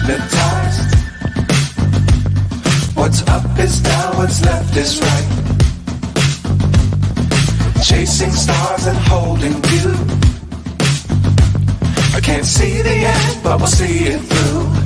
hypnotized. What's up is down, what's left is right. Chasing stars and holding you. I can't see the end, but we'll see it through.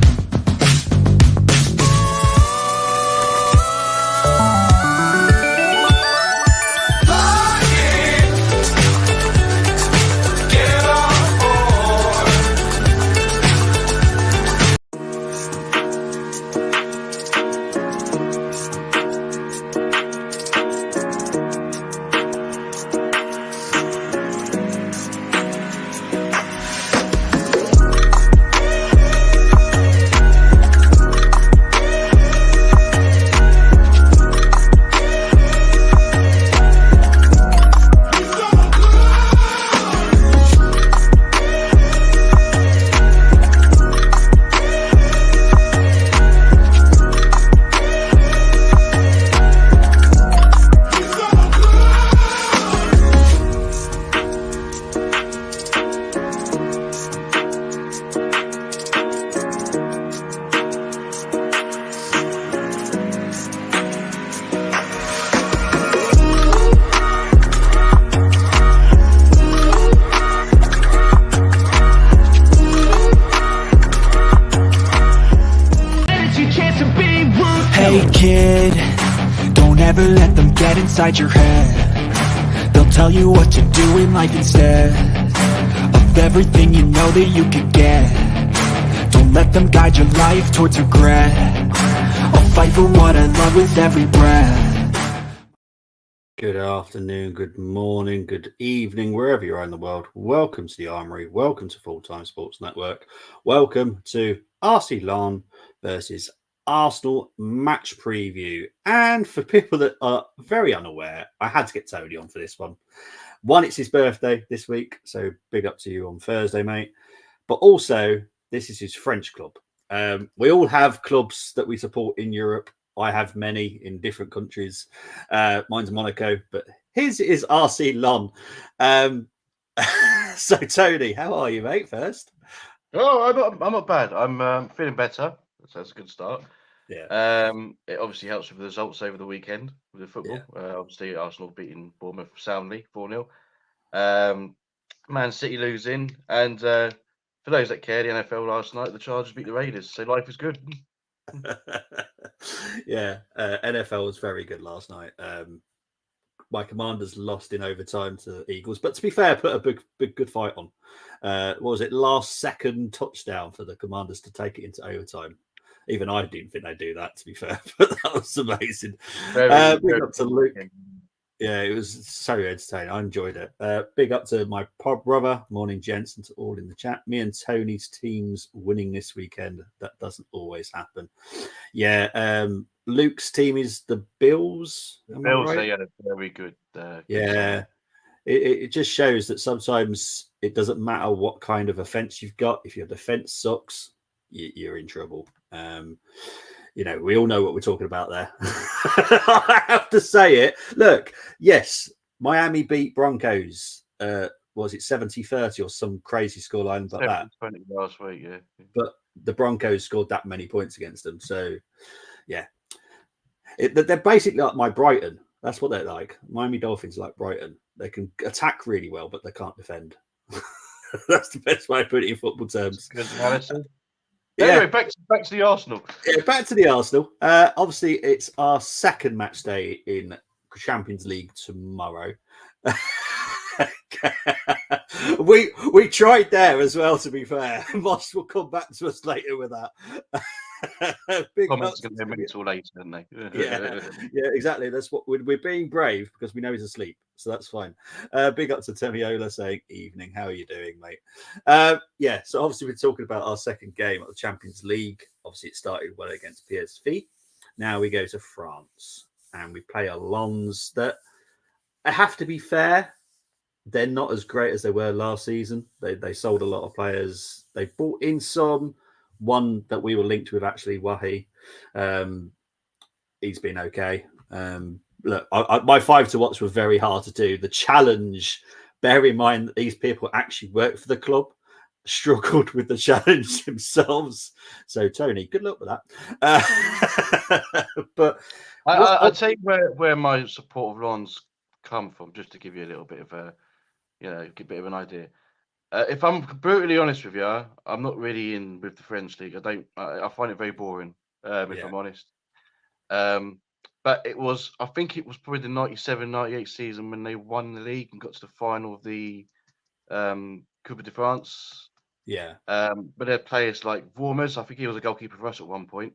Inside your head, they'll tell you what to do in life instead of everything you know that you could get. Don't let them guide your life towards regret. I'll fight for what I love with every breath. Good afternoon, good morning, good evening, wherever you are in the world. Welcome to the Armory. Welcome to Full Time Sports Network. Welcome to RC Lon versus Arsenal match preview. And for people that are very unaware, I had to get Tony on for this one. One, it's his birthday this week, so big up to you on Thursday, mate. But also, this is his French club. We all have clubs that we support in Europe. I have many in different countries. Mine's Monaco, but his is RC Lon. So, Tony, how are you, mate, first? Oh, I'm not bad. I'm feeling better. So that's a good start. Yeah. It obviously helps with the results over the weekend with the football. Yeah. Obviously, Arsenal beating Bournemouth soundly 4-0. Man City losing, and for those that care, the NFL last night, the Chargers beat the Raiders. So life is good. Yeah, NFL was very good last night. My Commanders lost in overtime to the Eagles, but to be fair, put a big good fight on. What was it? Last second touchdown for the Commanders to take it into overtime. Even I didn't think they'd do that, to be fair, but that was amazing. Big up to Luke. Yeah, it was so entertaining. I enjoyed it. Big up to my pod brother. Morning, gents, and to all in the chat. Me and Tony's team's winning this weekend. That doesn't always happen. Yeah, Luke's team is the Bills. Bills, they had a very good. Yeah, it just shows that sometimes it doesn't matter what kind of offense you've got. If your defense sucks, you're in trouble. You know, we all know what we're talking about there. I have to say it. Look, yes, Miami beat Broncos. Was it 70-30 or some crazy scoreline like that? 20 last week, yeah. But the Broncos scored that many points against them. So, yeah. They're basically like my Brighton. That's what they're like. Miami Dolphins like Brighton. They can attack really well, but they can't defend. That's the best way to put it in football terms. Good analysis. Anyway, back to the Arsenal. Yeah, back to the Arsenal. Obviously, it's our second match day in Champions League tomorrow. we tried there as well, to be fair. Moss will come back to us later with that. Comments going to be mental later, aren't they? yeah, exactly. That's what we're being brave because we know he's asleep, so that's fine. Big up to Temiola saying evening. How are you doing, mate? Yeah, so obviously we're talking about our second game at the Champions League. Obviously, it started well against PSV. Now we go to France and we play a Lens that, I have to be fair, they're not as great as they were last season. They sold a lot of players. They bought in some. One that we were linked with, actually, Wahi. He's been okay. Look, my 5 to watch were very hard to do. The challenge, bear in mind that these people actually work for the club. struggled with the challenge themselves. So, Tony, good luck with that. But I'll tell you where my support of Lons come from, just to give you a little bit of a, a bit of an idea. If I'm brutally honest with you, I'm not really in with the French league. I find it very boring, if I'm honest. But I think it was probably the 97-98 season when they won the league and got to the final of the Coupe de France. Yeah. But there are players like Vormers. I think he was a goalkeeper for us at one point.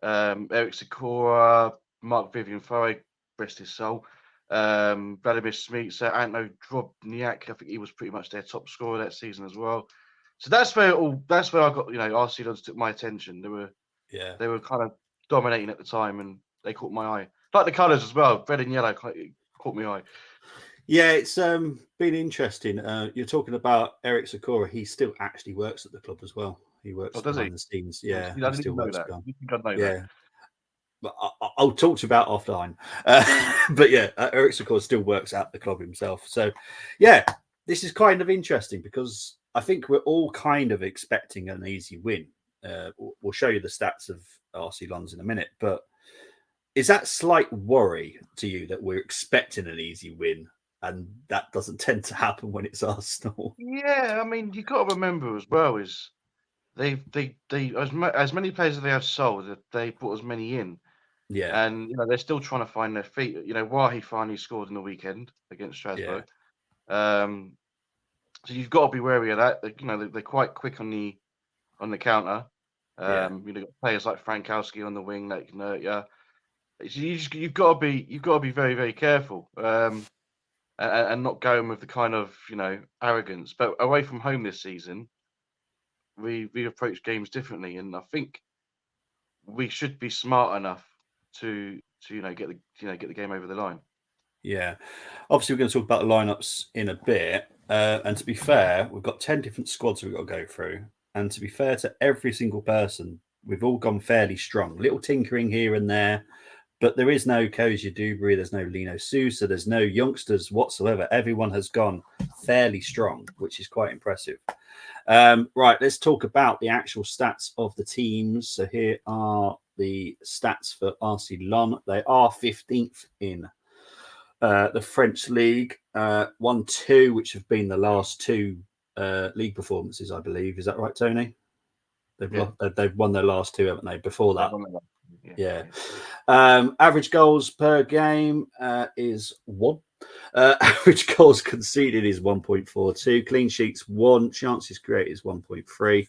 Eric Sikora, Mark Vivian Foe, rest his soul. Vladimir Smica, Antno Drobniak. I think he was pretty much their top scorer that season as well. So that's where I got, RC Lons took my attention. They were kind of dominating at the time, and they caught my eye. Like the colours as well, red and yellow caught my eye. Yeah, it's been interesting. You're talking about Eric Sikora. He still actually works at the club as well. He works behind the scenes. Yeah, I didn't know that. You think I'd know that? But I'll talk to you about offline. But yeah, Eric Sikora still works at the club himself. So yeah, this is kind of interesting because I think we're all kind of expecting an easy win. We'll show you the stats of RC Lons in a minute, but is that slight worry to you that we're expecting an easy win and that doesn't tend to happen when it's Arsenal? Yeah, I mean, you've got to remember as well is they as many players as they have sold, that they put as many in. Yeah, and they're still trying to find their feet. Wahi finally scored in the weekend against Strasbourg. So you've got to be wary of that. They're quite quick on the counter. You've got players like Frankowski on the wing that can hurt you. So you've got to be very, very careful and not going with the kind of arrogance. But away from home this season, we approach games differently, and I think we should be smart enough to get the game over the line. Yeah, obviously we're going to talk about the lineups in a bit. And to be fair, we've got 10 different squads we've got to go through. And to be fair to every single person, we've all gone fairly strong. Little tinkering here and there, but there is no Kozia Dubry, there's no Lino Sousa, there's no youngsters whatsoever. Everyone has gone fairly strong, which is quite impressive. Right, let's talk about the actual stats of the teams. So here are the stats for RC Lons. They are 15th in the French league, 1-2, which have been the last two league performances, I believe. Is that right, Tony? They've won their last two, haven't they? Before that, yeah. Average goals per game is 1. Average goals conceded is 1.42. Clean sheets 1. Chances created is 1.3.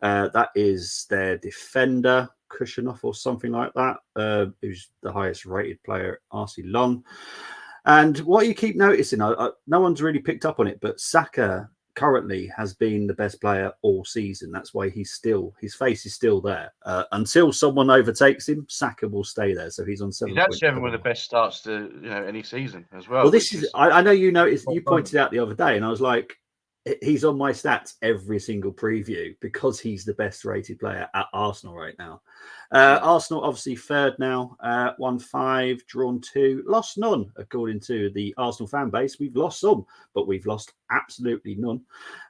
That is their defender, Kushanov or something like that, who's the highest rated player at RC Lons. And what you keep noticing, no one's really picked up on it, but Saka currently has been the best player all season. That's why his face is still there. Until someone overtakes him, Saka will stay there. So he's on 7. He's actually having one of the best starts to any season as well. Well, this is I know you noticed, you pointed out the other day, and I was like, he's on my stats every single preview because he's the best rated player at Arsenal right now. Arsenal obviously third now, 1-5, drawn 2, lost none according to the Arsenal fan base. We've lost some, but we've lost absolutely none.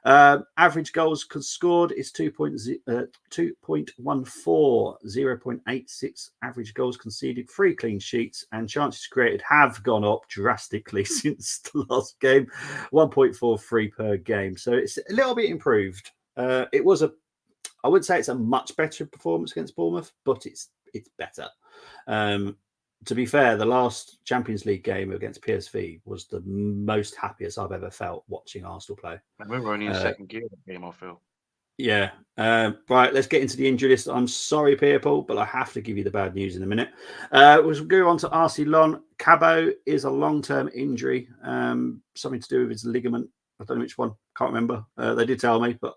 Average goals scored is 2.14, 0.86 average goals conceded, 3 clean sheets, and chances created have gone up drastically since the last game, 1.43 per game. So it's a little bit improved. I wouldn't say it's a much better performance against Bournemouth, but it's better. To be fair, the last Champions League game against PSV was the most happiest I've ever felt watching Arsenal play. We were only in second gear that game, I feel. Yeah. Right, let's get into the injury list. I'm sorry, people, but I have to give you the bad news in a minute. We'll go on to RC Lons. Cabo is a long-term injury, something to do with his ligament. I don't know which one. Can't remember. They did tell me, but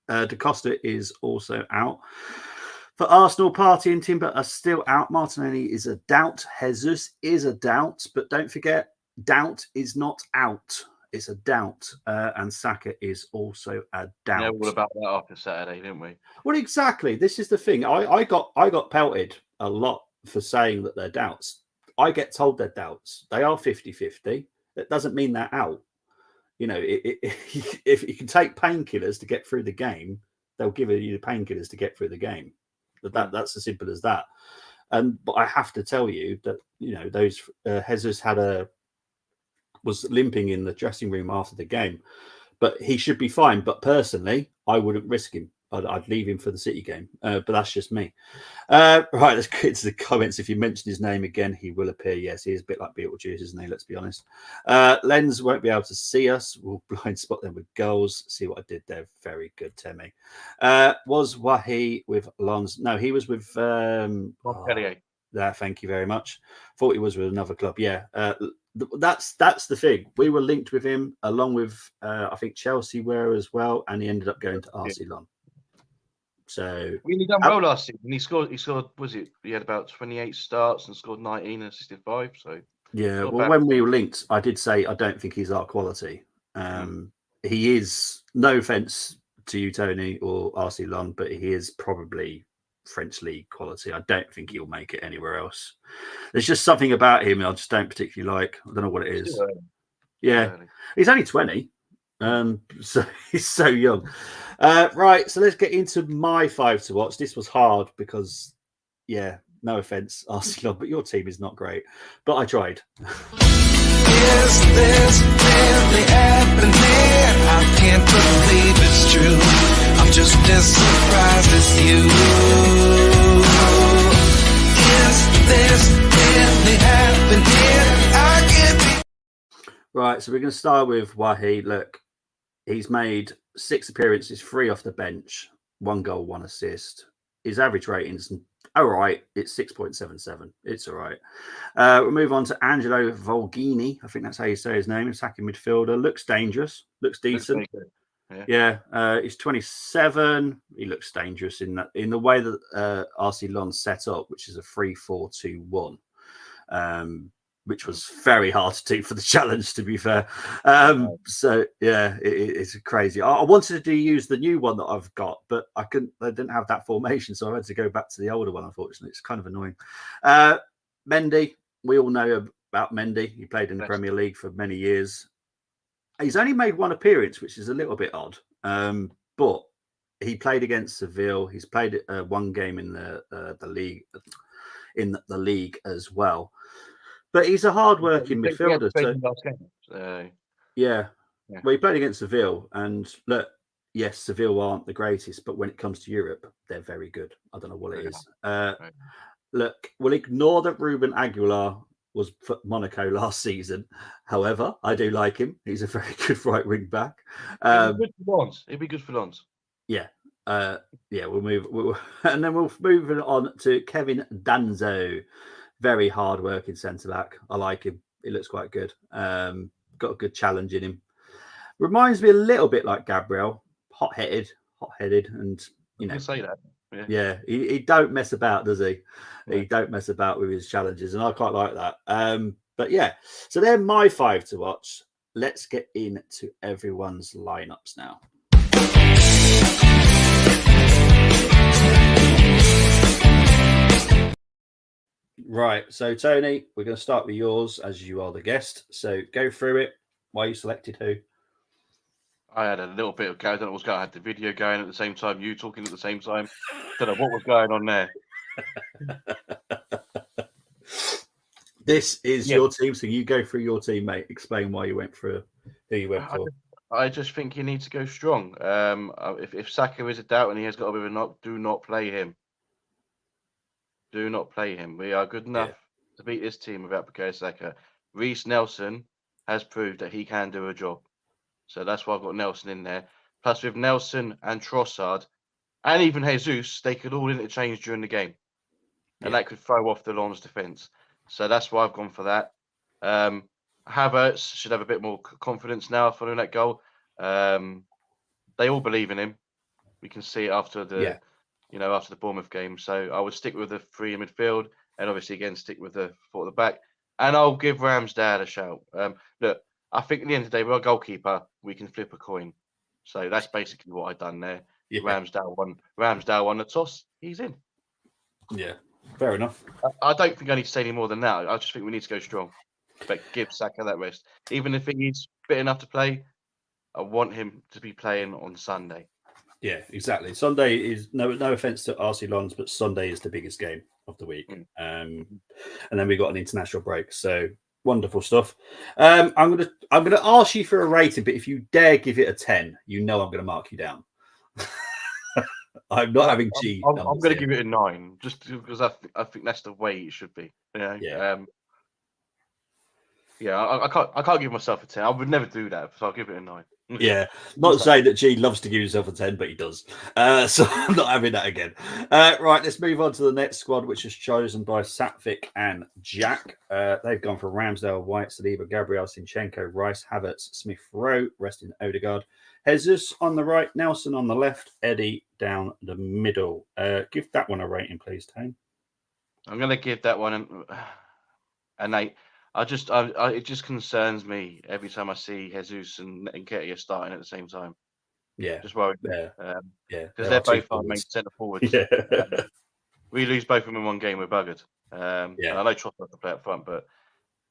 Da Costa is also out. For Arsenal, Partey and Timber are still out. Martinelli is a doubt. Jesus is a doubt. But don't forget, doubt is not out. It's a doubt. And Saka is also a doubt. Yeah, all about that after Saturday, didn't we? Well, exactly. This is the thing. I got pelted a lot for saying that they're doubts. I get told they're doubts. They are 50-50. That doesn't mean they're out. you know, if you can take painkillers to get through the game, they'll give you the painkillers to get through the game. That's as simple as that. But I have to tell you that, you know, those Jesus was limping in the dressing room after the game, but he should be fine. But personally, I wouldn't risk him. I'd leave him for the City game, but that's just me. Right, let's get to the comments. If you mention his name again, he will appear. Yes, he is a bit like Beetlejuice, isn't he? Let's be honest. Lens won't be able to see us. We'll blind spot them with goals. See what I did there? Very good, Temi. Was Wahi with Lons? No, he was with Montpellier. Thank you very much. Thought he was with another club. Yeah, that's the thing. We were linked with him along with I think Chelsea were as well, and he ended up going to RC Lon. So really done well last season. He scored. Was it? He had about 28 starts and scored 19 and assisted 5. So yeah. Well, when we were linked, I did say I don't think he's our quality. He is. No offense to you, Tony, or RC Lon, but he is probably French league quality. I don't think he'll make it anywhere else. There's just something about him I just don't particularly like. I don't know what it is. Yeah, he's only 20. So he's so young. Right, so let's get into my 5 to watch. This was hard because, yeah, no offense, Arsenal, but your team is not great. But I tried. Is this really happening? I can't believe it's true. I'm just as surprised as you. Is this really happening? I can't be. Right, so we're going to start with Wahi. Look, he's made 6 appearances, 3 off the bench, 1 goal, 1 assist. His average rating's all right. It's 6.77. It's all right. We'll move on to Angelo Volgini. I think that's how you say his name. Attacking midfielder. Looks dangerous. Looks decent. Yeah. He's 27. He looks dangerous in the way that RC Lons set up, which is a 3-4-2-1. Which was very hard to do for the challenge, to be fair. So yeah, it's crazy. I wanted to use the new one that I've got, but I couldn't. I didn't have that formation, so I had to go back to the older one. Unfortunately, it's kind of annoying. Mendy, we all know about Mendy. He played in the Premier League for many years. He's only made 1 appearance, which is a little bit odd. But he played against Seville. He's played 1 game in the league as well. But he's a hard-working midfielder. Yeah. Well, he played against Seville, and look, yes, Seville aren't the greatest, but when it comes to Europe, they're very good. I don't know what it is. Look, we'll ignore that Ruben Aguilar was for Monaco last season. However, I do like him. He's a very good right wing back. He'd be good for Lons. Yeah. We'll move, and then we'll move on to Kevin Danzo. Very hard-working centre-back. I like him. He looks quite good. Got a good challenge in him. Reminds me a little bit like Gabriel. Hot-headed, and, you know. You say that. Yeah, he don't mess about, does he? Yeah. He don't mess about with his challenges, and I quite like that. But, yeah, so they're my 5 to watch. Let's get into everyone's lineups now. Right, so Tony, we're going to start with yours as you are the guest. So go through it. Why you selected who? I had a little bit of, I don't know what's going on. I had the video going at the same time, you talking at the same time. Don't know what was going on there. This is your team, so you go through your team, mate. Explain why you went through who you went for. I just think you need to go strong. If Saka is a doubt and he has got a bit of a knock, do not play him. Do not play him. We are good enough to beat this team without Bukayo Saka. Reece Nelson has proved that he can do a job. So that's why I've got Nelson in there. Plus with Nelson and Trossard and even Jesus, they could all interchange during the game. And that could throw off the Lons defence. So that's why I've gone for that. Havertz should have a bit more confidence now following that goal. They all believe in him. We can see it after the after the Bournemouth game. So I would stick with the 3 in midfield and obviously again stick with the 4 at the back. And I'll give Ramsdale a shout. Look, I think at the end of the day, with our goalkeeper, we can flip a coin. So that's basically what I've done there. Yeah. Ramsdale won the toss. He's in. Yeah, fair enough. I don't think I need to say any more than that. I just think we need to go strong. But give Saka that rest. Even if he's fit enough to play, I want him to be playing on Sunday. Yeah, exactly. Sunday is no offense to RC Lons, but Sunday is the biggest game of the week. And then we got an international break. So wonderful stuff. I'm gonna ask you for a rating, but if you dare give it a 10, I'm gonna mark you down. I'm not having G. I'm going to give it a 9, just because I think that's the way it should be. Yeah. I can't give myself a 10. I would never do that, so I'll give it a 9. Yeah, not to say that G loves to give himself a 10, but he does. So I'm not having that again. Right, let's move on to the next squad, which is chosen by Satvik and Jack. They've gone for Ramsdale, White, Saliba, Gabriel, Zinchenko, Rice, Havertz, Smith Rowe, resting Odegaard, Jesus on the right, Nelson on the left, Eddie down the middle. Give that one a rating, please, Tane. I'm going to give that one an 8. It just concerns me every time I see Jesus and Nketiah starting at the same time. Yeah, just worried. Yeah, because they're both our main centre forwards. Yeah. We lose both of them in one game, we're buggered. And I know Trossard to play up front, but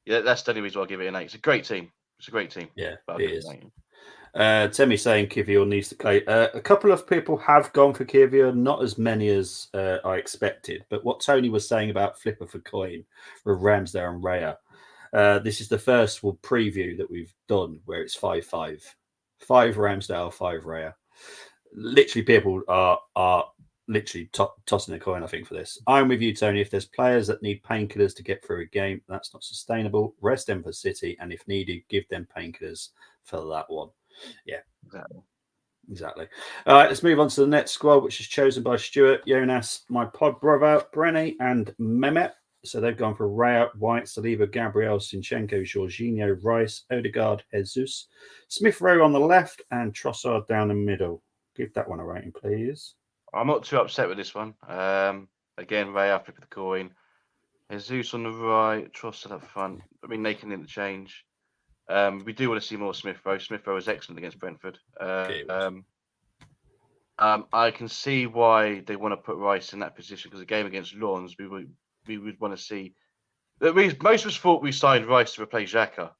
yeah, that's the only reason I'll give it an 8. It's a great team. Yeah, but it is. Temi saying Kivior needs to play. A couple of people have gone for Kivior, not as many as I expected. But what Tony was saying about flipper for coin with Ramsdale and Raya, this is the first preview that we've done where it's 5-5. 5 Ramsdale, 5 Raya. Literally, people are literally tossing a coin, I think, for this. I'm with you, Tony. If there's players that need painkillers to get through a game, that's not sustainable. Rest them for City, and if needed, give them painkillers for that one. Yeah, exactly. All right, let's move on to the next squad, which is chosen by Stuart, Jonas, my pod brother, Brenny, and Mehmet. So they've gone for Raya, White, Saliba, Gabriel, Zinchenko, Jorginho, Rice, Odegaard, Jesus, Smith Rowe on the left, and Trossard down the middle. Give that one a rating, please. I'm not too upset with this one. Again, Raya, flip of the coin. Jesus on the right, Trossard up front. I mean, they can interchange. We do want to see more Smith Rowe. Smith Rowe was excellent against Brentford. I can see why they want to put Rice in that position, because the game against Lens, we would want to see. Most of us thought we signed Rice to replace Xhaka.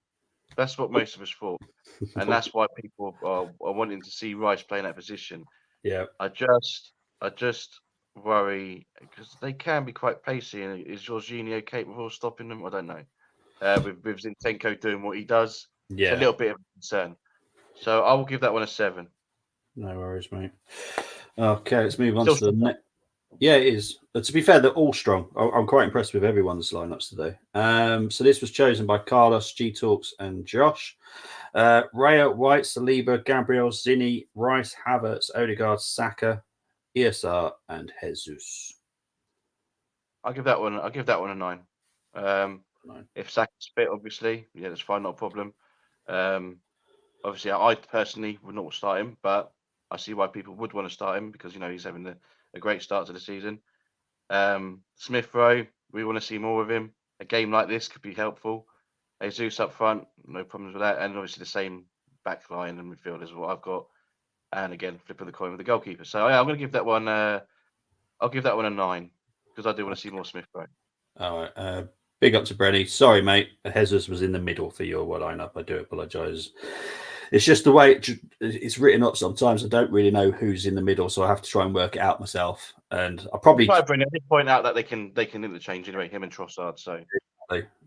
That's what most of us thought, and that's why people are wanting to see Rice play in that position. Yeah, I just worry because they can be quite pacey. And is Jorginho capable of stopping them? I don't know. With Zinchenko doing what he does, it's a little bit of a concern. So I will give that one a 7. No worries, mate. Okay, let's move on to the next. Yeah, it is. To be fair, they're all strong. I'm quite impressed with everyone's lineups today. So this was chosen by Carlos, G Talks, and Josh. Raya, White, Saliba, Gabriel, Zinni, Rice, Havertz, Odegaard, Saka, ESR, and Jesus. I'll give that one a 9. If Saka's fit, obviously, yeah, that's fine, not a problem. Obviously, I personally would not start him, but I see why people would want to start him because he's having a great start to the season. Smith Rowe, we want to see more of him. A game like this could be helpful. Jesus up front, no problems with that, and obviously the same back line and midfield is what I've got. And again, flip of the coin with the goalkeeper. So yeah, I'm going to give that one. I'll give that one a 9 because I do want to see more Smith Rowe. All right. Big up to Brenny. Sorry, mate. Jesus was in the middle for your lineup. I do apologise. It's just the way it's written up sometimes. I don't really know who's in the middle, so I have to try and work it out myself. And I probably Brenny, I did point out that they can interchange anyway, him and Trossard. So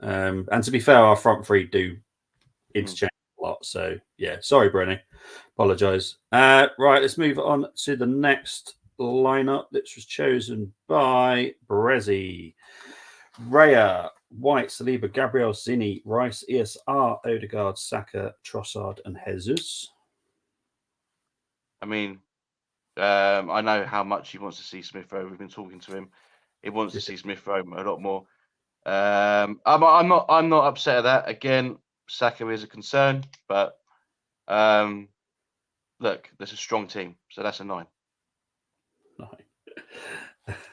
and to be fair, our front three do interchange a lot. So yeah, sorry, Brenny. Apologise. Right, let's move on to the next lineup. This was chosen by Brezzi. Raya, White, Saliba, Gabriel, Zinni, Rice, ESR, Odegaard, Saka, Trossard, and Jesus. I mean, I know how much he wants to see Smith Rowe. We've been talking to him. He wants to see Smith Rowe a lot more. I'm not upset at that. Again, Saka is a concern, but look, there's a strong team, so that's a 9.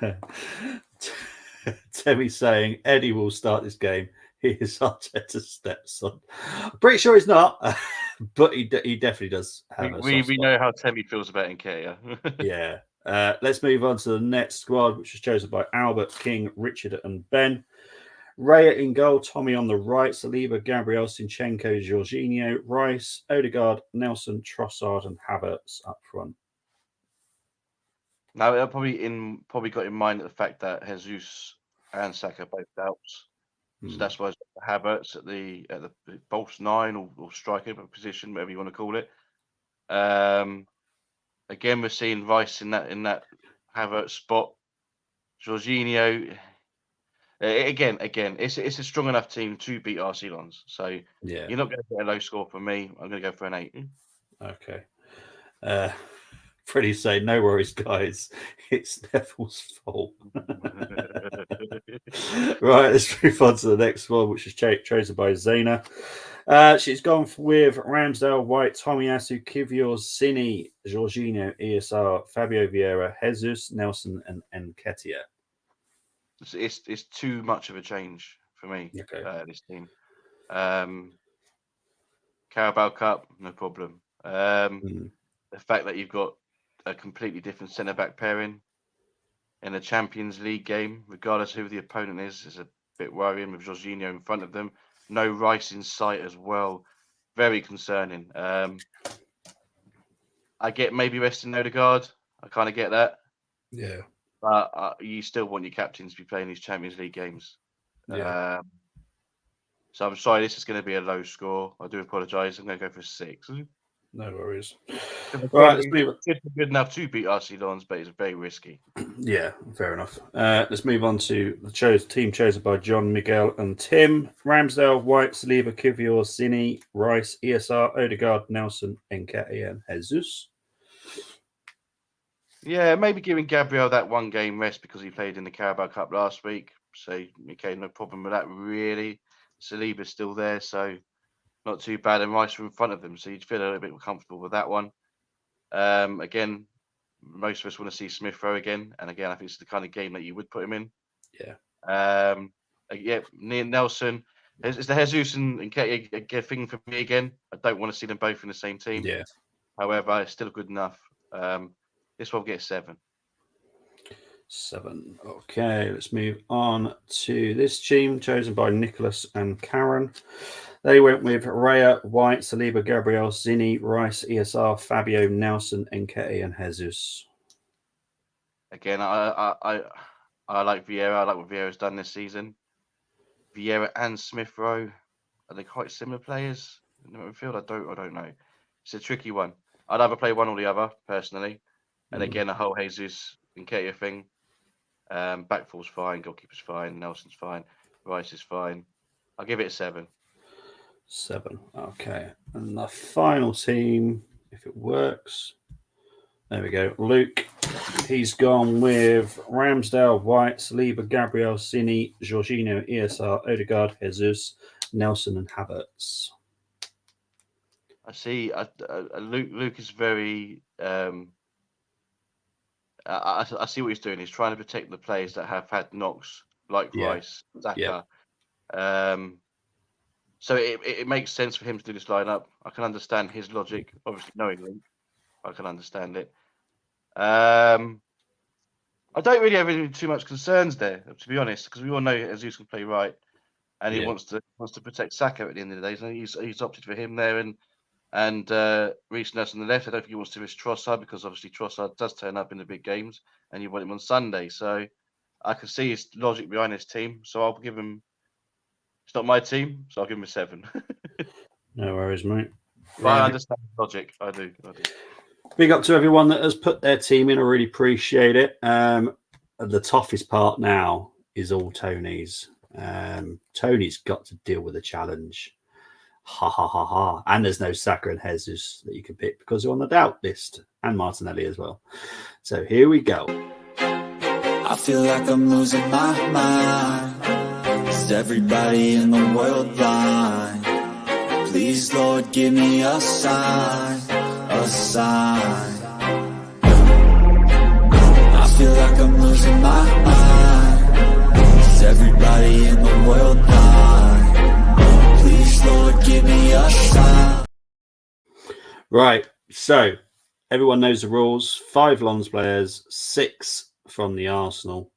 9. Temmy's saying Eddie will start this game. He is Arteta's stepson. I'm pretty sure he's not, but he definitely does have we know how Temmy feels about Nketiah. Yeah. Let's move on to the next squad, which was chosen by Albert, King, Richard, and Ben. Raya in goal, Tommy on the right, Saliba, Gabriel, Zinchenko, Jorginho, Rice, Odegaard, Nelson, Trossard, and Havertz up front. Now, I probably got in mind the fact that Jesus and Saka both doubts. So that's why Havertz at the false 9 or striker position, whatever you want to call it. Again, we're seeing Rice in that Havertz spot. Jorginho. Again, it's a strong enough team to beat Arsenal. So Yeah. you're not going to get a low score from me. I'm going to go for an 8. Okay. Freddie say, no worries, guys. It's Neville's fault. Right, let's move on to the next one, which is chosen by Zena. She's gone with Ramsdale, White, Tomiyasu, Kivior, Cini, Jorginho, ESR, Fabio Vieira, Jesus, Nelson, and Nketiah. It's too much of a change for me. Okay. This team. Carabao Cup, no problem. The fact that you've got a completely different centre-back pairing in a Champions League game, regardless who the opponent is a bit worrying with Jorginho in front of them. No Rice in sight as well. Very concerning. I get maybe resting Odegaard. I kind of get that. Yeah. But you still want your captains to be playing these Champions League games. Yeah. So I'm sorry, this is going to be a low score. I do apologise. I'm going to go for 6. No worries. Right, let's move on. It's good enough to beat Arsenal, but it's very risky. Yeah, fair enough. Let's move on to the team chosen by John, Miguel, and Tim. Ramsdale, White, Saliba, Kivior, Cini, Rice, ESR, Odegaard, Nelson, Nketiah, and Jesus. Yeah, maybe giving Gabriel that 1 game rest because he played in the Carabao Cup last week. So, okay, no problem with that, really. Saliba's still there, so not too bad. And Rice are in front of them, so you'd feel a little bit more comfortable with that one. Again, most of us want to see Smith Rowe again. And again, I think it's the kind of game that you would put him in. Yeah. Near Nelson. Is the Jesus and Nketiah a thing for me again? I don't want to see them both in the same team. Yeah. However, it's still good enough. This one gets 7. 7. Okay, let's move on to this team chosen by Nicholas and Karen. They went with Raya, White, Saliba, Gabriel, Cini, Rice, ESR, Fabio, Nelson, Nketiah, and Jesus. Again, I like Vieira. I like what Vieira's done this season. Vieira and Smith Rowe, are they quite similar players in the midfield? I don't know. It's a tricky one. I'd either play one or the other personally. And again, the whole Jesus Nketiah thing. Back four's fine, goalkeeper's fine, Nelson's fine, Rice is fine. I'll give it a 7. 7. Okay. And the final team, if it works. There we go. Luke. He's gone with Ramsdale, White, Saliba, Gabriel, Cini, Jorginho, ESR, Odegaard, Jesus, Nelson, and Havertz. I see. Luke is very. I see what he's doing. He's trying to protect the players that have had knocks, like Rice, Saka. So it makes sense for him to do this lineup. I can understand his logic. Obviously, knowing Luke, I can understand it. I don't really have too much concerns there, to be honest, because we all know Jesus can play right, and he wants to protect Saka at the end of the day. So he's opted for him there, and Reece Nelson on the left. I don't think he wants to risk Trossard because obviously Trossard does turn up in the big games, and you want him on Sunday. So I can see his logic behind his team. So I'll give him. It's not my team, so I'll give him a 7. No worries, mate. But I understand the logic. I do. Big up to everyone that has put their team in. I really appreciate it. The toughest part now is all Tony's. Tony's got to deal with a challenge. Ha ha ha ha. And there's no Saka and Jesus that you can pick because they're on the doubt list, and Martinelli as well. So here we go. I feel like I'm losing my mind. Is everybody in the world blind? Please, Lord, give me a sign, a sign. I feel like I'm losing my mind. Is everybody in the world blind? Please, Lord, give me a sign. Right, so everyone knows the rules. 5 Lons players, 6 from the Arsenal.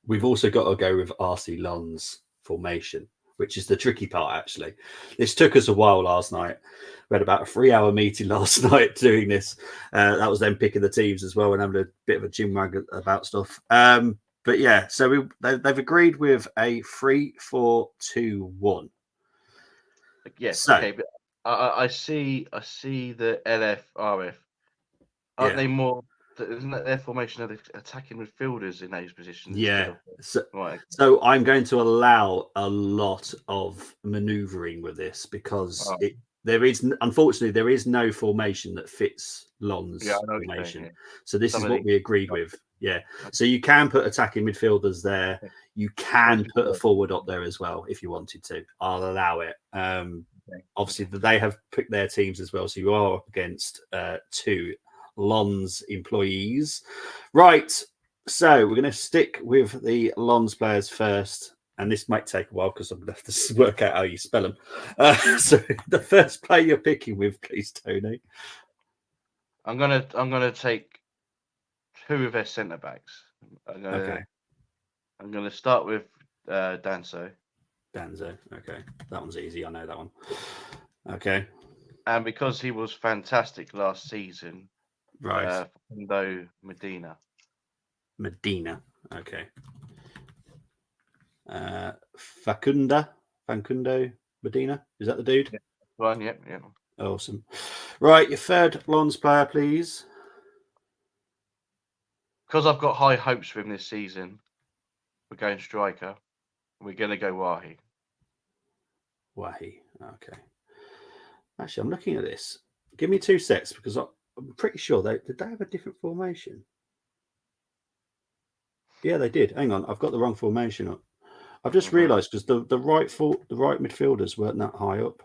we've also got to go with RC Lon's formation, which is the tricky part, actually. This took us a while last night. We had about a 3-hour meeting last night doing this. That was them picking the teams as well and having a bit of a gym wag about stuff. But yeah, so they've agreed with a 3-4-2-1. Yes, So, okay, but I see the LFRF. Aren't Yeah. they more? Isn't that their formation of the attacking midfielders in those positions? yeah. Instead of, right. So I'm going to allow a lot of manoeuvring with this because Oh. unfortunately, there is no formation that fits Lon's Yeah, I know what you're formation. saying, So this Some is of what the- we agreed with. Yeah. So you can put attacking midfielders there. You can put a forward up there as well if you wanted to. I'll allow it. Obviously, they have picked their teams as well. So you are up against 2 Lon's employees. Right. So we're going to stick with the Lon's players first. And this might take a while because I'm going to have to work out how you spell them. So the first player you're picking with, please, Tony. I'm gonna take 2 of their centre backs. Okay. I'm gonna start with Danso, Danzo. Okay. That one's easy. I know that one. Okay. and because he was fantastic last season, Right. Facundo Medina. Okay. Facundo Medina. Is that the dude? Yeah. One, yep. Awesome. Right, your third Lons player, please. Because I've got high hopes for him this season, we're going striker. We're going to go Wahi. Wahi. Okay. Actually, I'm looking at this. Give me 2 sets because I'm pretty sure did they have a different formation? Yeah, they did. Hang on, I've got the wrong formation up. I've just realised because the right midfielders weren't that high up.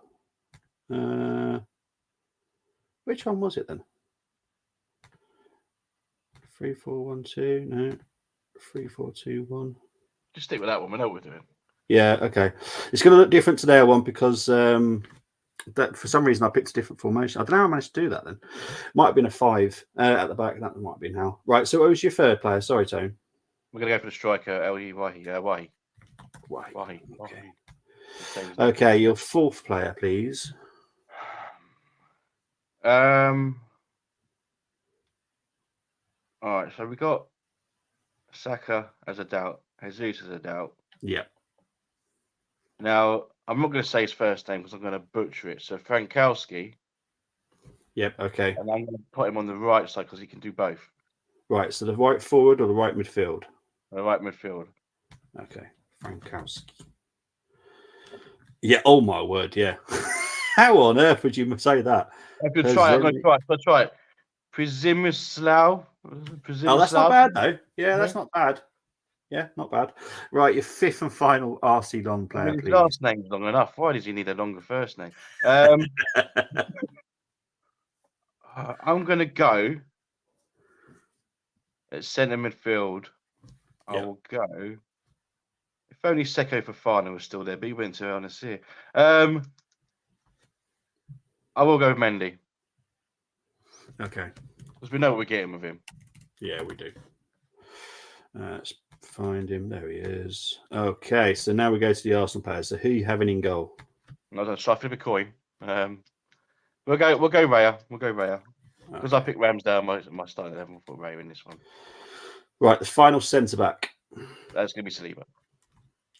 Which one was it then? 3-4-1-2. No, 3-4-2-1. Just stick with that one. We know what we're doing. Yeah. Okay. It's going to look different to their one because that for some reason I picked a different formation. I don't know how I managed to do that. Then might have been a 5 at the back. That might have been how. Right. So what was your third player? Sorry, Tone. We're going to go for the striker, Wahi. Okay. Okay. Your fourth player, please. All right, so we got Saka as a doubt, Jesus as a doubt. Yeah. Now, I'm not going to say his first name because I'm going to butcher it. So Frankowski. Yep. Okay. And I'm going to put him on the right side because he can do both. Right. So the right forward or the right midfield? The right midfield. Okay. Frankowski. Yeah. Oh my word. Yeah. How on earth would you say that? I'm going to try it. Przemysław. Oh, that's not bad though. Yeah, that's not bad. Yeah, not bad. Right, your fifth and final RC Long player, his please. last name's long enough. Why does he need a longer first name? I'm going to go at centre midfield. I will go. If only Seko Fofana was still there, but he went to Al Nassr. I will go with Mendy. Okay. Because we know what we're getting with him. Yeah, we do. Let's find him. There he is. Okay, so now we go to the Arsenal players. So who are you having in goal? I'm going to try to flip a coin. We'll go Raya. We'll go Raya. Because I picked Ramsdale, my starting 11 for Raya in this one. Right, the final centre back. That's going to be Saliba.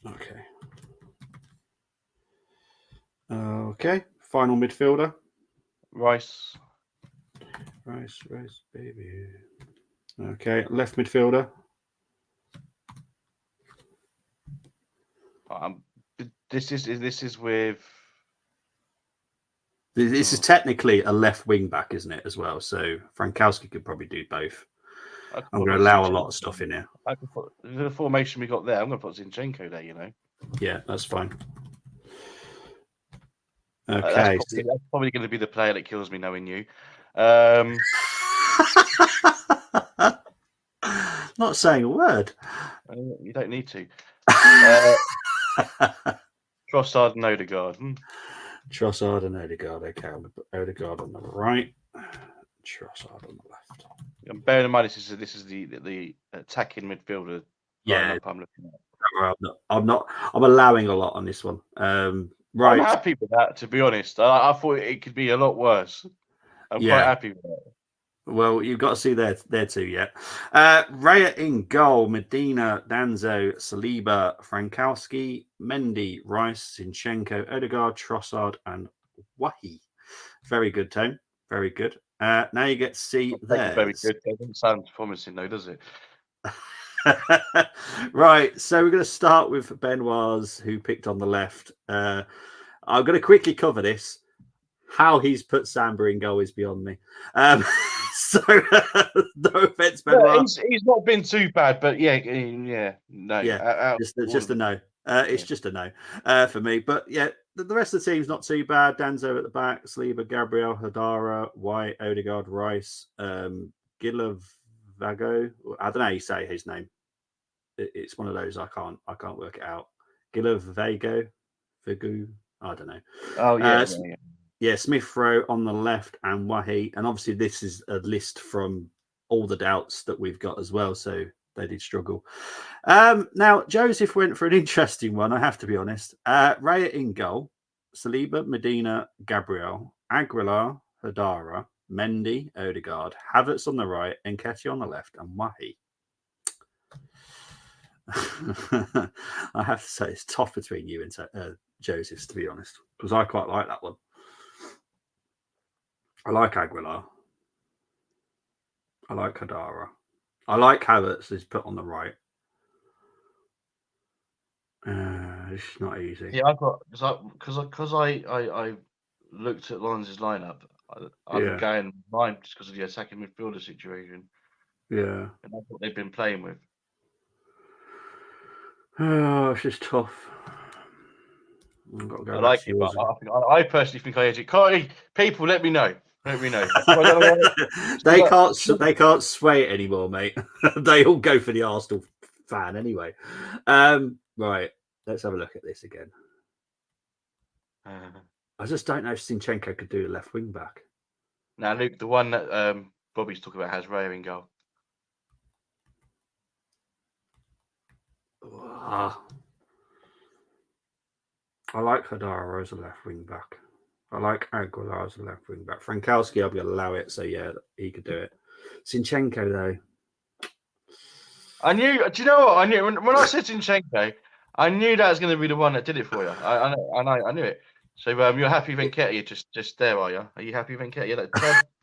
Okay. Okay, final midfielder. Rice, baby. Okay, left midfielder. This is with. This is technically a left wing back, isn't it, as well? So Frankowski could probably do both. I'm going to allow a lot of stuff in here. I can put the formation we got there. I'm going to put Zinchenko there, you know. Yeah, that's fine. Okay. That's probably going to be the player that kills me knowing you. Not saying a word. You don't need to. Trossard and Odegaard. Trossard and Odegaard. Okay, I'm going to put Odegaard on the right. Trossard on the left. And bearing in mind, this is the attacking midfielder Yeah, I'm looking at. I'm allowing a lot on this one. Right. I'm happy with that, to be honest. I thought it could be a lot worse. I'm quite happy with that. Well, you've got to see there too yet. Raya in goal, Medina, Danzo, Saliba, Frankowski, Mendy, Rice, Zinchenko, Odegaard, Trossard, and Wahi. Very good, Tone. Very good. Now you get to see there. Very good. It doesn't sound promising, though, does it? Right, so we're going to start with Benoit's, who picked on the left. I'm going to quickly cover this. How he's put Samba in goal is beyond me. So no offense, Benoit. He's not been too bad, but no. Just a no. It's just a no for me. But yeah, the rest of the team's not too bad. Danzo at the back, Saliba, Gabriel, Hadara, White, Odegaard, Rice, Gilavago. I don't know how you say his name. It's one of those I can't work it out. Gilavago, Vigu. I don't know. Oh yeah. Yeah, Smith Rowe on the left and Wahi. And obviously, this is a list from all the doubts that we've got as well. So they did struggle. Now, Joseph went for an interesting one, I have to be honest. Raya in goal, Saliba, Medina, Gabriel, Aguilar, Hadara, Mendy, Odegaard, Havertz on the right, Nketiah on the left, and Wahi. I have to say, it's tough between you and Joseph's, to be honest, because I quite like that one. I like Aguilar. I like Hadara. I like Havertz is put on the right. It's not easy. Yeah, I've got because I looked at Lawrence's lineup. I've been going mine just because of the attacking midfielder situation. Yeah, and that's what they've been playing with. Oh, it's just tough. I've got to go I like it, but I personally think I edge it. Carly, people, let me know. Let me know. They can't sway it anymore, mate. They all go for the Arsenal fan anyway. Right, let's have a look at this again. I just don't know if Zinchenko could do a left wing back. Now, Luke, the one that Bobby's talking about has Raya in goal. I like Hadara as a left wing back. I like Aguilar as a left wing back. Frankowski, I'll be able to allow it. So, yeah, he could do it. Zinchenko, though. I knew. Do you know what? I knew when I said Zinchenko, I knew that was going to be the one that did it for you. I knew it. So you're happy Nketiah just there, are you? Are you happy Nketiah?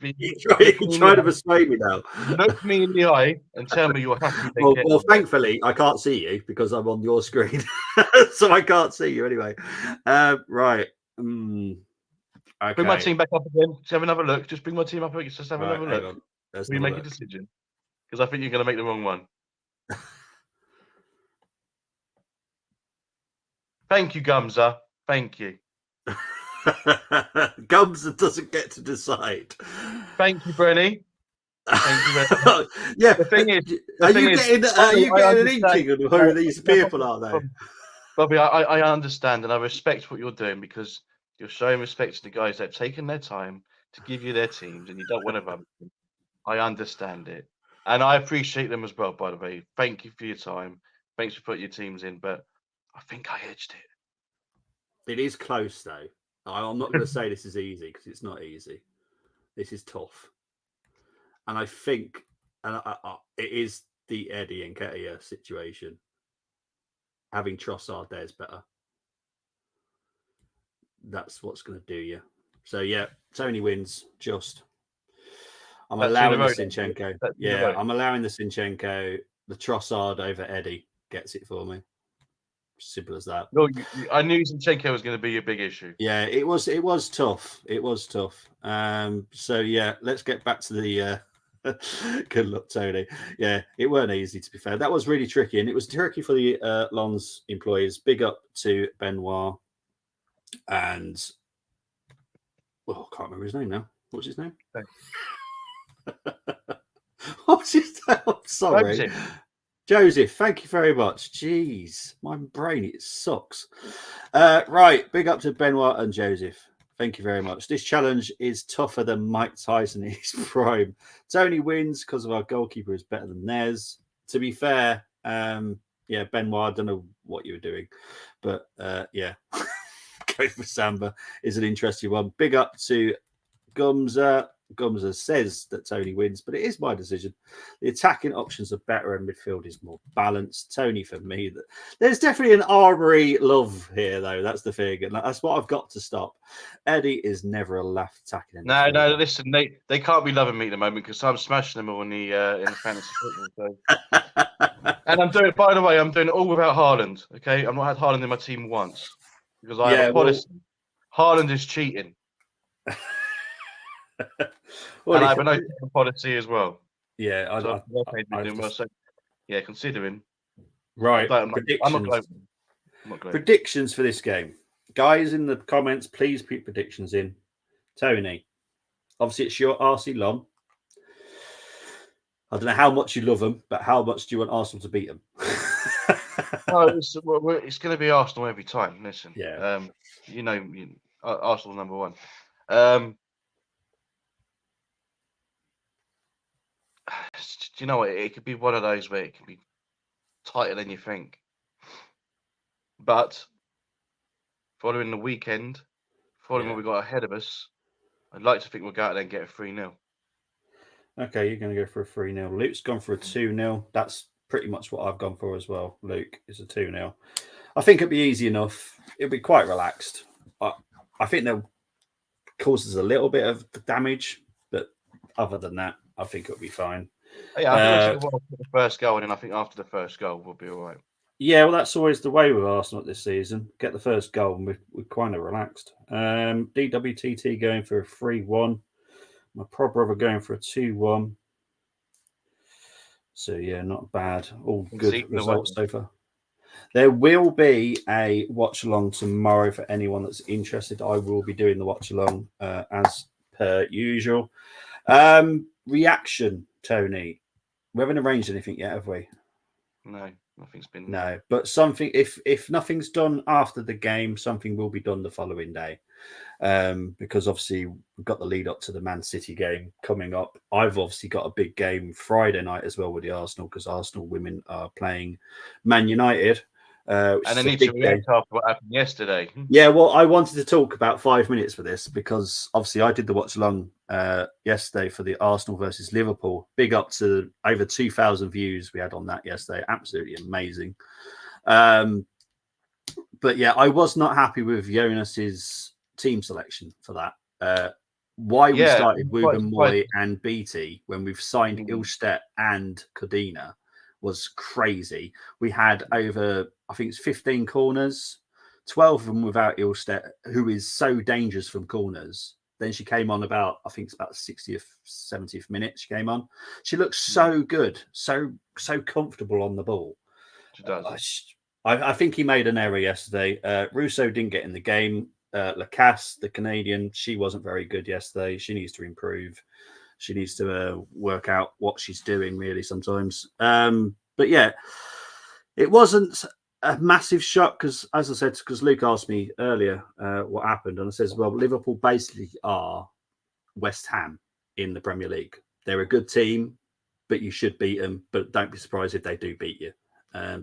You're trying to persuade me now. Look me in the eye and tell me you're happy. Well, thankfully, I can't see you because I'm on your screen, so I can't see you anyway. Right. Okay. Bring my team back up again. Let's have another look. Just bring my team up again. Just have another look. We make a decision because I think you're going to make the wrong one. Thank you, Gumza. Thank you. Gumza doesn't get to decide. Thank you, Brenny. Thank you, yeah. The thing is, are you getting an inkling of who these people are, though? Bobby, I understand and I respect what you're doing because you're showing respect to the guys that have taken their time to give you their teams and you don't want to run them. I understand it. And I appreciate them as well, by the way. Thank you for your time. Thanks for putting your teams in, but I think I edged it. It is close, though. I'm not going to say this is easy because it's not easy. This is tough. And I think it is the Eddie Nketiah situation. Having Trossard there is better. That's what's going to do you. So, yeah, Tony wins just. I'm allowing the Zinchenko. Yeah, I'm allowing the Zinchenko. The Trossard over Eddie gets it for me. Simple as that. No, I knew Zinchenko was going to be a big issue. Yeah, it was tough. It was tough. So yeah, let's get back to the good luck, Tony. Yeah, it weren't easy, to be fair. That was really tricky, and it was tricky for the Lens employees. Big up to Benoit and I can't remember his name now. What's his name? What's his name? I'm sorry. Joseph, thank you very much. Jeez, my brain, it sucks. Right, big up to Benoit and Joseph. Thank you very much. This challenge is tougher than Mike Tyson in his prime. Tony wins because of our goalkeeper is better than theirs. To be fair, Yeah, Benoit, I don't know what you were doing, but yeah, go for Samba is an interesting one. Big up to Gumza. Gumza says that Tony wins, but it is my decision. The attacking options are better and midfield is more balanced. Tony for me. There's definitely an Armory love here, though. That's the thing, and that's what I've got to stop. Eddie is never a left attacking. No. Listen, they can't be loving me at the moment because I'm smashing them all in the fantasy football. So. And I'm doing. By the way, I'm doing it all without Haaland. Okay, I've not had Haaland in my team once because I have a policy. Haaland is cheating. And I have a no policy as well. Yeah, yeah, considering. Right, I'm not predictions for this game, guys. In the comments, please put predictions in. Tony, obviously it's your RC Lom. I don't know how much you love them, but how much do you want Arsenal to beat them? It's going to be Arsenal every time. Listen, yeah, Arsenal number one. Do you know what? It could be one of those where it can be tighter than you think. But following the weekend, what we got ahead of us, I'd like to think we'll go out there and get a 3-0. Okay, you're going to go for a 3-0. Luke's gone for a 2-0. That's pretty much what I've gone for as well. Luke is a 2-0. I think it'll be easy enough. It'll be quite relaxed. I think they'll cause us a little bit of damage, but other than that, I think it'll be fine. Yeah, I think we'll the first goal, and then I think after the first goal, we'll be all right. Yeah, well, that's always the way with Arsenal this season. Get the first goal, and we're kind of relaxed. DWTT going for a 3-1. My prop brother going for a 2-1. So, yeah, not bad. All good results so far. There will be a watch-along tomorrow for anyone that's interested. I will be doing the watch-along as per usual. Reaction, Tony. We haven't arranged anything yet, have we? No, nothing's been... No, but something, if nothing's done after the game, something will be done the following day. Because obviously we've got the lead up to the Man City game coming up. I've obviously got a big game Friday night as well with the Arsenal because Arsenal women are playing Man United. And I need to react after what happened yesterday. Yeah, well, I wanted to talk about 5 minutes for this because obviously I did the watch along yesterday for the Arsenal versus Liverpool. Big up to over 2,000 views we had on that yesterday. Absolutely amazing. But yeah, I was not happy with Jonas's team selection for that. Why we started Wooben Moy and Beattie when we've signed Ilstedt and Codina was crazy. We had over, I think it's 15 corners, 12 of them without Ilstedt, who is so dangerous from corners. Then she came on about, I think it's about 60th, 70th minute she came on. She looks so good, so comfortable on the ball. She does. I think he made an error yesterday. Russo didn't get in the game. Lacasse, the Canadian, she wasn't very good yesterday. She needs to improve. She needs to work out what she's doing really sometimes. But yeah, it wasn't a massive shock because, as I said, because Luke asked me earlier what happened. And I says, well, Liverpool basically are West Ham in the Premier League. They're a good team, but you should beat them. But don't be surprised if they do beat you.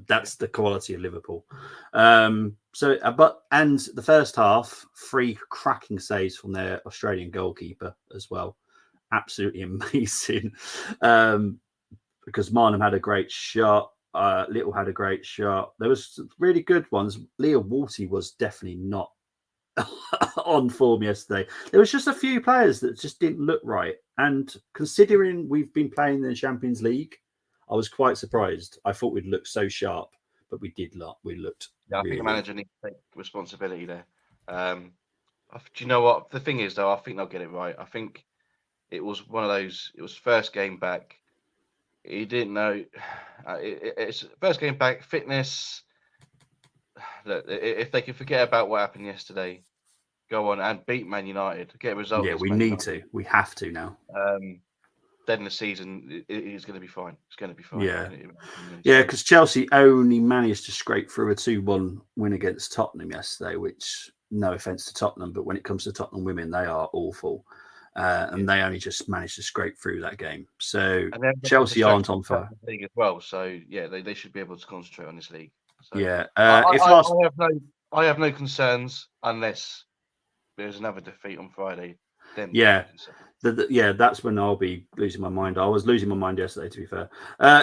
That's the quality of Liverpool. And the first half, 3 cracking saves from their Australian goalkeeper as well. Absolutely amazing. Because Marnham had a great shot. Little had a great shot. There was really good ones. Leah Walty was definitely not on form yesterday. There was just a few players that just didn't look right. And considering we've been playing in the Champions League, I was quite surprised. I thought we'd look so sharp, but we did not. We looked. Yeah, I think the manager needs to take responsibility there. Do you know what? The thing is, though, I think they'll get it right. I think it was one of those. It was first game back. He didn't know. It's first game back. Fitness. Look, if they can forget about what happened yesterday, go on and beat Man United, get results. Yeah, we need to. We have to now. Then the season is going to be fine. It's going to be fine. Yeah, yeah, because Chelsea only managed to scrape through a 2-1 win against Tottenham yesterday, which, no offence to Tottenham, but when it comes to Tottenham women, they are awful. and they only just managed to scrape through that game. So And then Chelsea aren't on fire. league as well. So yeah, they should be able to concentrate on this league. So Yeah, I have no concerns unless there's another defeat on Friday. Then Yeah. That's when I'll be losing my mind. I was losing my mind yesterday, to be fair.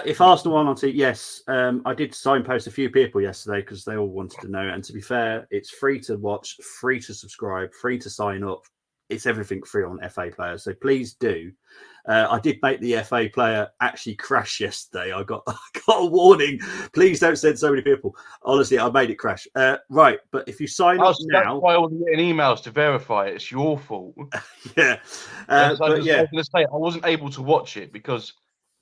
If Arsenal are on TV, yes, I did signpost a few people yesterday because they all wanted to know. And to be fair, it's free to watch, free to subscribe, free to sign up. It's everything free on FA Player. So please do. I did make the FA Player actually crash yesterday. I got a warning. Please don't send so many people. Honestly, I made it crash. Right, but if you sign up now, that's why I wasn't getting emails to verify it. It's your fault. Yeah, I was going to say I wasn't able to watch it because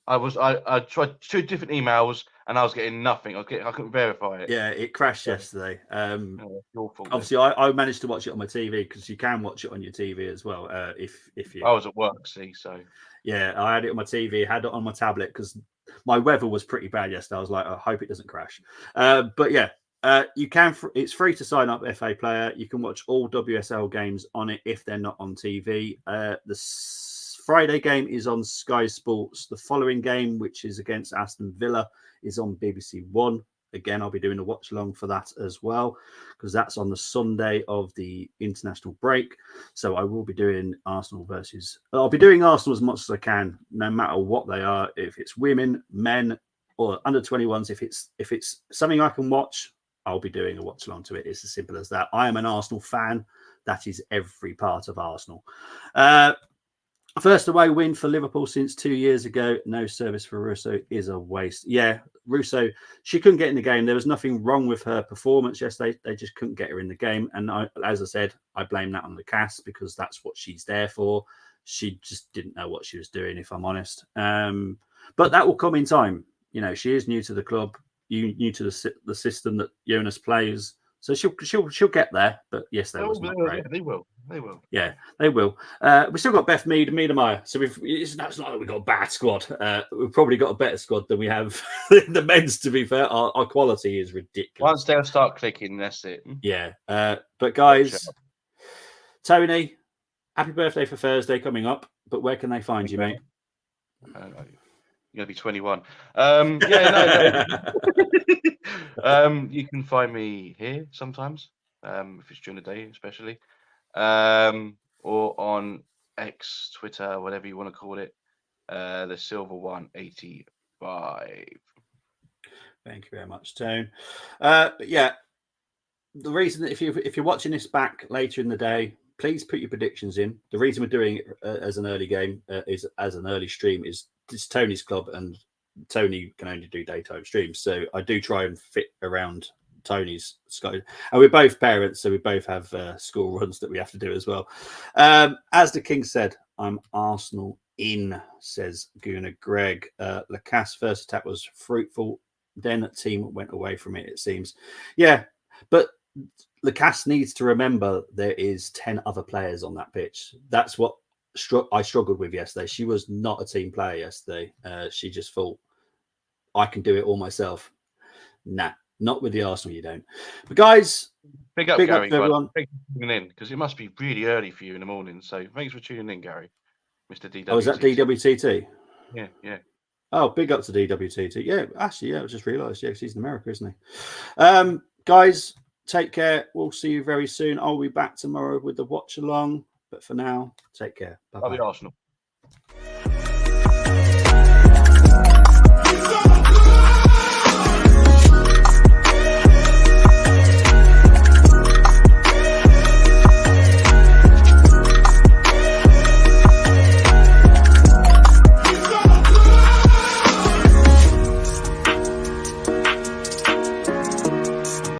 I tried 2 different emails and I was getting nothing. I couldn't verify it. Yeah, it crashed yesterday. Your fault. Obviously, I managed to watch it on my TV because you can watch it on your TV as well. If you, I was at work, see, so yeah, I had it on my TV, had it on my tablet because my weather was pretty bad yesterday. I was like, I hope it doesn't crash. But yeah, you can. It's free to sign up FA Player. You can watch all WSL games on it if they're not on TV. The Friday game is on Sky Sports. The following game, which is against Aston Villa, is on BBC One. Again, I'll be doing a watch along for that as well, because that's on the Sunday of the international break. So I will be doing Arsenal versus. I'll be doing Arsenal as much as I can, no matter what they are. If it's women, men, or under 21s, if it's something I can watch, I'll be doing a watch along to it. It's as simple as that. I am an Arsenal fan. That is every part of Arsenal. First away win for Liverpool since 2 years ago. No service for Russo is a waste. Yeah, Russo, she couldn't get in the game. There was nothing wrong with her performance yesterday. They just couldn't get her in the game. And as I said, I blame that on the cast because that's what she's there for. She just didn't know what she was doing, if I'm honest. But that will come in time. You know, she is new to the club, new to the system that Jonas plays. So she'll get there. But yes, that was not great. They will. Yeah, they will. We still got Beth Mead and Mina Meyer. So it's not like we've got a bad squad. We've probably got a better squad than we have the men's, to be fair. Our quality is ridiculous. Once they'll start clicking, that's it. Yeah. But guys, Tony, happy birthday for Thursday coming up. But where can they find you, mate? You're going to be 21. Yeah, no. You can find me here sometimes, if it's during the day, especially. Or on X, Twitter, whatever you want to call it, the Silver 185. Thank you very much, Tone. But yeah, the reason that if you're watching this back later in the day, please put your predictions in. The reason we're doing it as an early game is as an early stream is it's Tony's club and Tony can only do daytime streams, so I do try and fit around Tony's Sky, and we're both parents, so we both have school runs that we have to do as well. As the King said, I'm Arsenal in, says Gunnar Greg. Lacasse first attack was fruitful, then the team went away from it seems. Yeah, but Lacasse needs to remember there is 10 other players on that pitch. That's what I struggled with yesterday. She was not a team player yesterday. She just thought, I can do it all myself. Nah. Not with the Arsenal, you don't. But guys, big up Gary, to everyone. Thanks for tuning in because it must be really early for you in the morning. So thanks for tuning in, Gary. Mr. DWTT. Oh, is that DWTT? Yeah. Oh, big up to DWTT. Yeah, actually, I just realised. Yeah, he's in America, isn't he? Guys, take care. We'll see you very soon. I'll be back tomorrow with the watch along. But for now, take care. Bye-bye. Arsenal.